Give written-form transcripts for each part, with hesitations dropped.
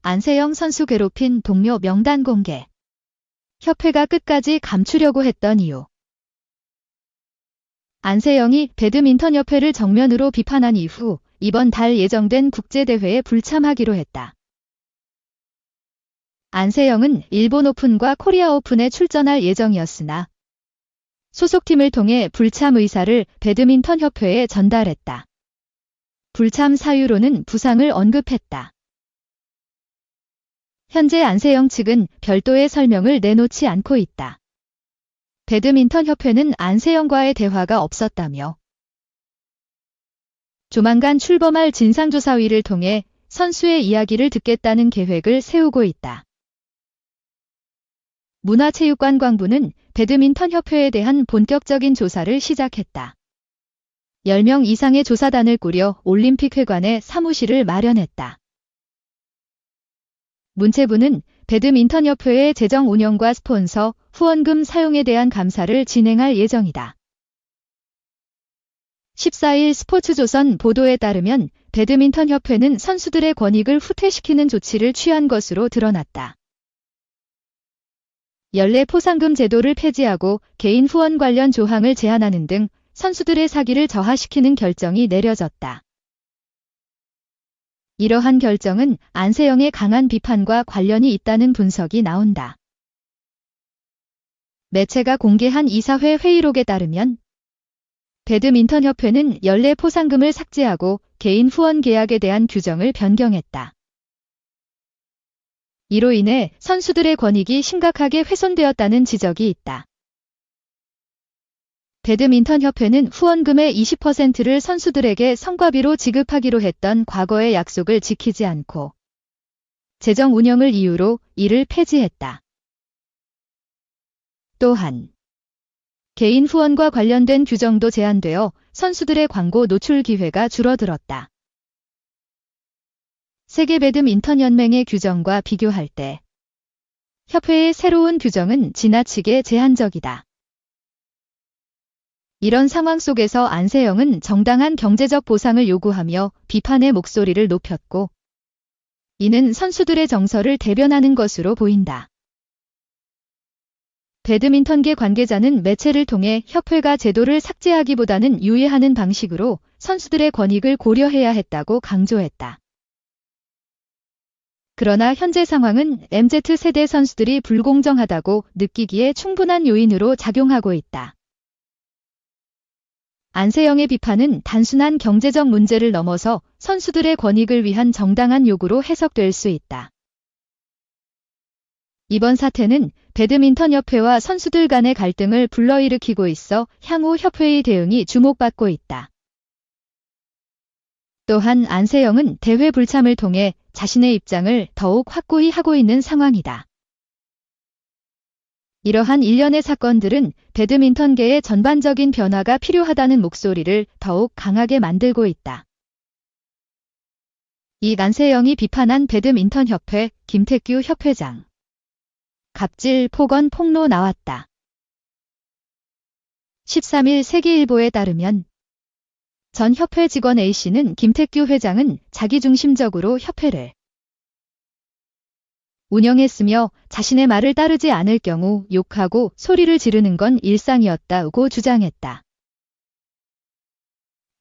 안세영 선수 괴롭힌 동료 명단 공개. 협회가 끝까지 감추려고 했던 이유. 안세영이 배드민턴협회를 정면으로 비판한 이후 이번 달 예정된 국제대회에 불참하기로 했다. 안세영은 일본 오픈과 코리아 오픈에 출전할 예정이었으나 소속팀을 통해 불참 의사를 배드민턴협회에 전달했다. 불참 사유로는 부상을 언급했다. 현재 안세영 측은 별도의 설명을 내놓지 않고 있다. 배드민턴협회는 안세영과의 대화가 없었다며 조만간 출범할 진상조사위를 통해 선수의 이야기를 듣겠다는 계획을 세우고 있다. 문화체육관광부는 배드민턴협회에 대한 본격적인 조사를 시작했다. 10명 이상의 조사단을 꾸려 올림픽회관에 사무실을 마련했다. 문체부는 배드민턴협회의 재정 운영과 스폰서, 후원금 사용에 대한 감사를 진행할 예정이다. 14일 스포츠조선 보도에 따르면 배드민턴협회는 선수들의 권익을 후퇴시키는 조치를 취한 것으로 드러났다. 연례 포상금 제도를 폐지하고 개인 후원 관련 조항을 제한하는 등 선수들의 사기를 저하시키는 결정이 내려졌다. 이러한 결정은 안세영의 강한 비판과 관련이 있다는 분석이 나온다. 매체가 공개한 이사회 회의록에 따르면 배드민턴협회는 연례 포상금을 삭제하고 개인 후원 계약에 대한 규정을 변경했다. 이로 인해 선수들의 권익이 심각하게 훼손되었다는 지적이 있다. 배드민턴협회는 후원금의 20%를 선수들에게 성과비로 지급하기로 했던 과거의 약속을 지키지 않고 재정 운영을 이유로 이를 폐지했다. 또한 개인 후원과 관련된 규정도 제한되어 선수들의 광고 노출 기회가 줄어들었다. 세계 배드민턴 연맹의 규정과 비교할 때 협회의 새로운 규정은 지나치게 제한적이다. 이런 상황 속에서 안세영은 정당한 경제적 보상을 요구하며 비판의 목소리를 높였고 이는 선수들의 정서를 대변하는 것으로 보인다. 배드민턴계 관계자는 매체를 통해 협회가 제도를 삭제하기보다는 유예하는 방식으로 선수들의 권익을 고려해야 했다고 강조했다. 그러나 현재 상황은 MZ세대 선수들이 불공정하다고 느끼기에 충분한 요인으로 작용하고 있다. 안세영의 비판은 단순한 경제적 문제를 넘어서 선수들의 권익을 위한 정당한 요구로 해석될 수 있다. 이번 사태는 배드민턴협회와 선수들 간의 갈등을 불러일으키고 있어 향후 협회의 대응이 주목받고 있다. 또한 안세영은 대회 불참을 통해 자신의 입장을 더욱 확고히 하고 있는 상황이다. 이러한 일련의 사건들은 배드민턴계의 전반적인 변화가 필요하다는 목소리를 더욱 강하게 만들고 있다. 이 안세영이 비판한 배드민턴협회 김태규 협회장. 갑질 폭언 폭로 나왔다. 13일 세계일보에 따르면 전 협회 직원 A씨는 김태규 회장은 자기중심적으로 협회를 운영했으며 자신의 말을 따르지 않을 경우 욕하고 소리를 지르는 건 일상이었다고 주장했다.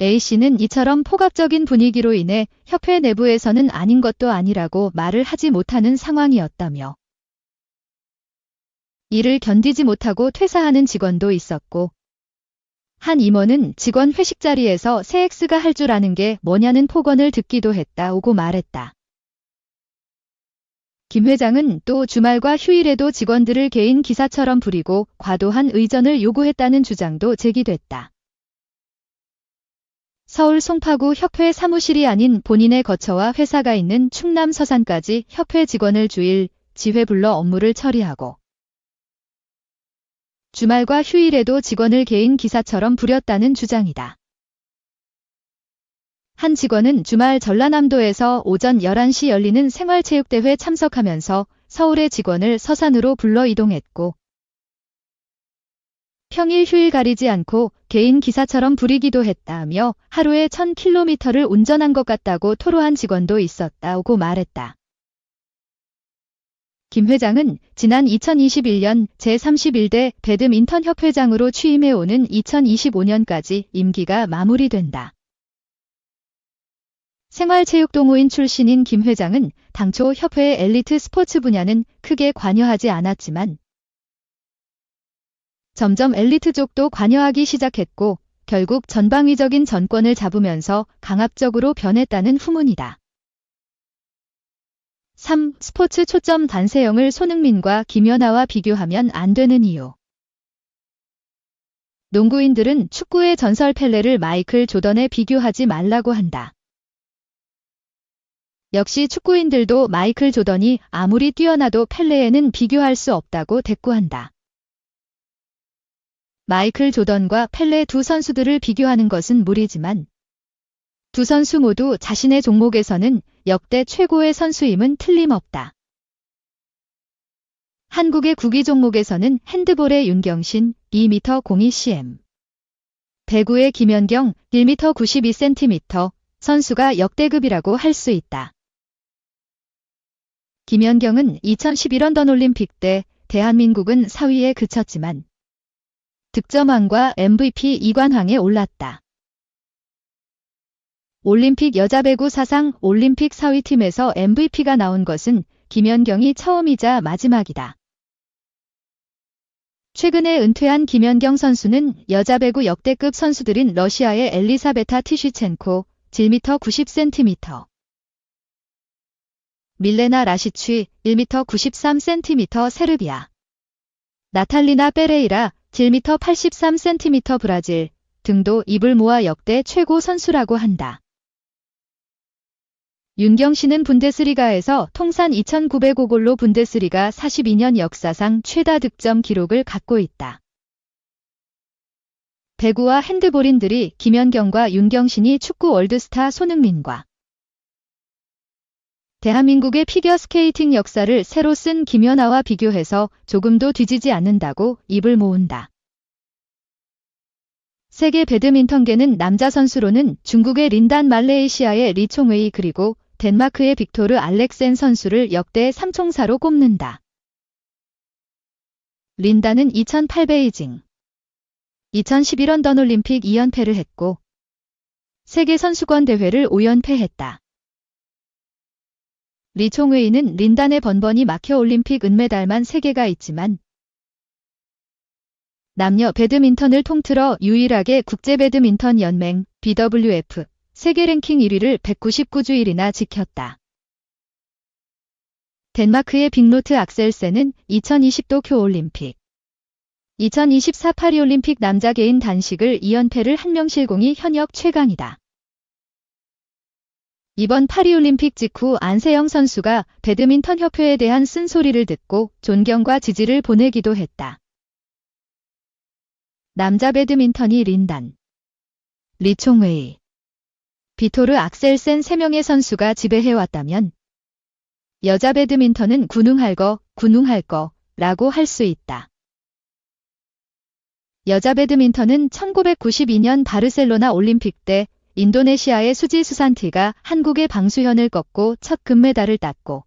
A씨는 이처럼 폭압적인 분위기로 인해 협회 내부에서는 아닌 것도 아니라고 말을 하지 못하는 상황이었다며 이를 견디지 못하고 퇴사하는 직원도 있었고 한 임원은 직원 회식 자리에서 새 X가 할 줄 아는 게 뭐냐는 폭언을 듣기도 했다고 말했다. 김 회장은 또 주말과 휴일에도 직원들을 개인 기사처럼 부리고 과도한 의전을 요구했다는 주장도 제기됐다. 서울 송파구 협회 사무실이 아닌 본인의 거처와 회사가 있는 충남 서산까지 협회 직원을 주일, 지회 불러 업무를 처리하고 주말과 휴일에도 직원을 개인 기사처럼 부렸다는 주장이다. 한 직원은 주말 전라남도에서 오전 11시 열리는 생활체육대회 참석하면서 서울의 직원을 서산으로 불러 이동했고 평일 휴일 가리지 않고 개인 기사처럼 부리기도 했다며 하루에 1000km를 운전한 것 같다고 토로한 직원도 있었다고 말했다. 김 회장은 지난 2021년 제31대 배드민턴 협회장으로 취임해오는 2025년까지 임기가 마무리된다. 생활체육동호인 출신인 김 회장은 당초 협회의 엘리트 스포츠 분야는 크게 관여하지 않았지만 점점 엘리트 쪽도 관여하기 시작했고 결국 전방위적인 전권을 잡으면서 강압적으로 변했다는 후문이다. 3. 스포츠 초점 단세형을 손흥민과 김연아와 비교하면 안 되는 이유. 농구인들은 축구의 전설 펠레를 마이클 조던에 비교하지 말라고 한다. 역시 축구인들도 마이클 조던이 아무리 뛰어나도 펠레에는 비교할 수 없다고 대꾸한다. 마이클 조던과 펠레 두 선수들을 비교하는 것은 무리지만 두 선수 모두 자신의 종목에서는 역대 최고의 선수임은 틀림없다. 한국의 구기 종목에서는 핸드볼의 윤경신 2m 02cm, 배구의 김연경 1m 92cm 선수가 역대급이라고 할 수 있다. 김연경은 2012 런던 올림픽 때 대한민국은 4위에 그쳤지만 득점왕과 MVP 2관왕에 올랐다. 올림픽 여자 배구 사상 올림픽 4위 팀에서 MVP가 나온 것은 김연경이 처음이자 마지막이다. 최근에 은퇴한 김연경 선수는 여자 배구 역대급 선수들인 러시아의 엘리사베타 티슈첸코 1m 90cm, 밀레나 라시취 1m 93cm 세르비아, 나탈리나 페레이라 1m 83cm 브라질 등도 입을 모아 역대 최고 선수라고 한다. 윤경신은 분데스리가에서 통산 2,905골로 분데스리가 42년 역사상 최다 득점 기록을 갖고 있다. 배구와 핸드볼인들이 김연경과 윤경신이 축구 월드스타 손흥민과 대한민국의 피겨스케이팅 역사를 새로 쓴 김연아와 비교해서 조금도 뒤지지 않는다고 입을 모은다. 세계 배드민턴계는 남자 선수로는 중국의 린단, 말레이시아의 리총웨이 그리고 덴마크의 빅토르 알렉센 선수를 역대 3총사로 꼽는다. 린단은 2008 베이징, 2012 런던 올림픽 2연패를 했고 세계선수권 대회를 5연패했다. 리총웨이는 린단의 번번이 막혀 올림픽 은메달만 3개가 있지만 남녀 배드민턴을 통틀어 유일하게 국제배드민턴연맹 BWF 세계 랭킹 1위를 199주일이나 지켰다. 덴마크의 빅로트 악셀센은 2020 도쿄올림픽, 2024 파리올림픽 남자 개인 단식을 2연패를 한 명실공이 현역 최강이다. 이번 파리올림픽 직후 안세영 선수가 배드민턴 협회에 대한 쓴소리를 듣고 존경과 지지를 보내기도 했다. 남자 배드민턴이 린단, 리총웨이, 비토르 악셀센 3명의 선수가 지배해왔다면 여자 배드민턴은 군웅할 거라고 할 수 있다. 여자 배드민턴은 1992년 바르셀로나 올림픽 때 인도네시아의 수지 수산티가 한국의 방수현을 꺾고 첫 금메달을 땄고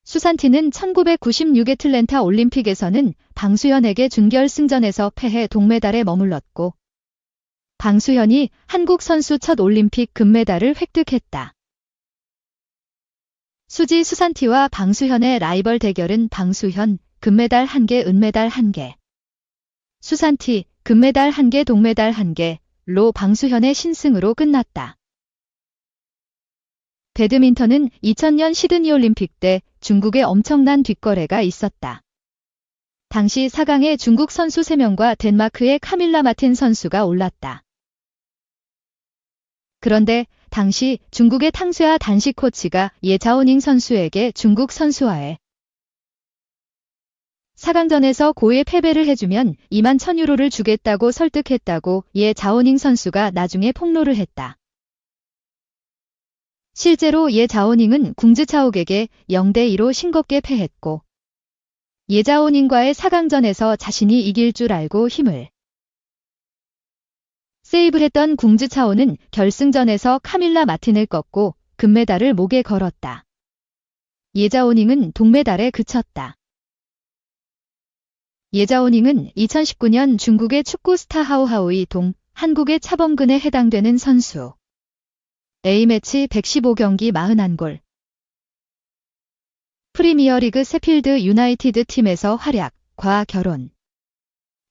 수산티는 1996 애틀랜타 올림픽에서는 방수현에게 준결승전에서 패해 동메달에 머물렀고 방수현이 한국 선수 첫 올림픽 금메달을 획득했다. 수지 수산티와 방수현의 라이벌 대결은 방수현 금메달 1개, 은메달 1개, 수산티 금메달 1개, 동메달 1개로 방수현의 신승으로 끝났다. 배드민턴은 2000년 시드니 올림픽 때 중국에 엄청난 뒷거래가 있었다. 당시 4강에 중국 선수 3명과 덴마크의 카밀라 마틴 선수가 올랐다. 그런데 당시 중국의 탕수야 단식 코치가 예자오닝 선수에게 중국 선수와의 4강전에서 고의 패배를 해주면 21,000유로를 주겠다고 설득했다고 예자오닝 선수가 나중에 폭로를 했다. 실제로 예자오닝은 궁즈차옥에게 0대2로 싱겁게 패했고 예자오닝과의 4강전에서 자신이 이길 줄 알고 힘을 세이브했던 궁즈차오는 결승전에서 카밀라 마틴을 꺾고 금메달을 목에 걸었다. 예자오닝은 동메달에 그쳤다. 예자오닝은 2019년 중국의 축구 스타 하오하오이 동, 한국의 차범근에 해당되는 선수. A매치 115경기 41골. 프리미어리그 세필드 유나이티드 팀에서 활약, 과 결혼.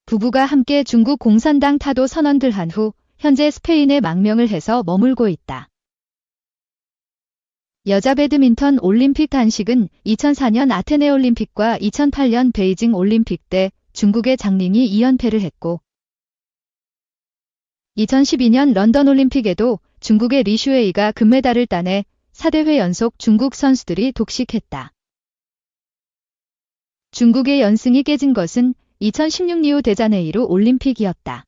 부부가 함께 중국 공산당 타도 선언들한 후 현재 스페인에 망명을 해서 머물고 있다. 여자 배드민턴 올림픽 단식은 2004년 아테네 올림픽과 2008년 베이징 올림픽 때 중국의 장링이 2연패를 했고 2012년 런던 올림픽에도 중국의 리슈웨이가 금메달을 따내 4대회 연속 중국 선수들이 독식했다. 중국의 연승이 깨진 것은 2016 리우데자네이루 올림픽이었다.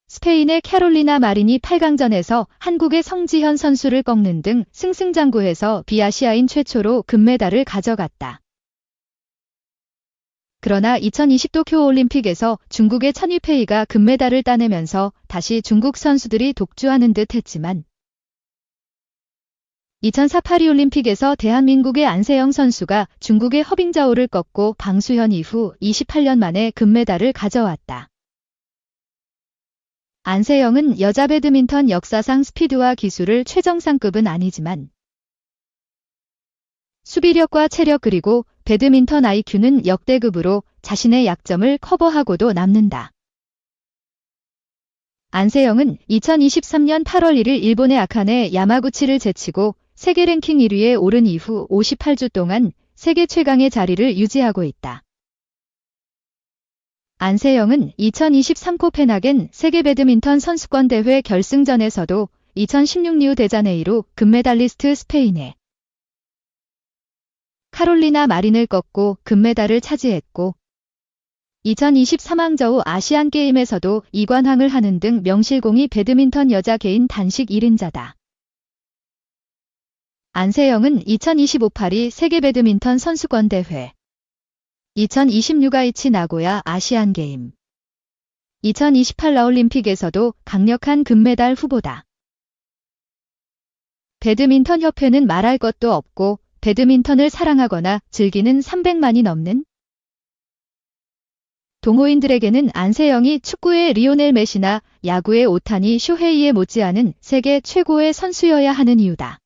스페인의 캐롤리나 마린이 8강전에서 한국의 성지현 선수를 꺾는 등 승승장구해서 비아시아인 최초로 금메달을 가져갔다. 그러나 2020 도쿄올림픽에서 중국의 천위페이가 금메달을 따내면서 다시 중국 선수들이 독주하는 듯 했지만 2004 파리올림픽에서 대한민국의 안세영 선수가 중국의 허빙자오를 꺾고 방수현 이후 28년 만에 금메달을 가져왔다. 안세영은 여자 배드민턴 역사상 스피드와 기술을 최정상급은 아니지만 수비력과 체력 그리고 배드민턴 IQ는 역대급으로 자신의 약점을 커버하고도 남는다. 안세영은 2023년 8월 1일 일본의 아카네 야마구치를 제치고 세계 랭킹 1위에 오른 이후 58주 동안 세계 최강의 자리를 유지하고 있다. 안세영은 2023 코펜하겐 세계 배드민턴 선수권 대회 결승전에서도 2016 리우데자네이루 금메달리스트 스페인의 카롤리나 마린을 꺾고 금메달을 차지했고 2023 항저우 아시안게임에서도 이관왕을 하는 등 명실공히 배드민턴 여자 개인 단식 1인자다. 안세영은 2025 파리 세계 배드민턴 선수권 대회 2026 아이치 나고야 아시안게임 2028 라올림픽에서도 강력한 금메달 후보다. 배드민턴 협회는 말할 것도 없고 배드민턴을 사랑하거나 즐기는 300만이 넘는 동호인들에게는 안세영이 축구의 리오넬 메시나 야구의 오타니 쇼헤이에 못지않은 세계 최고의 선수여야 하는 이유다.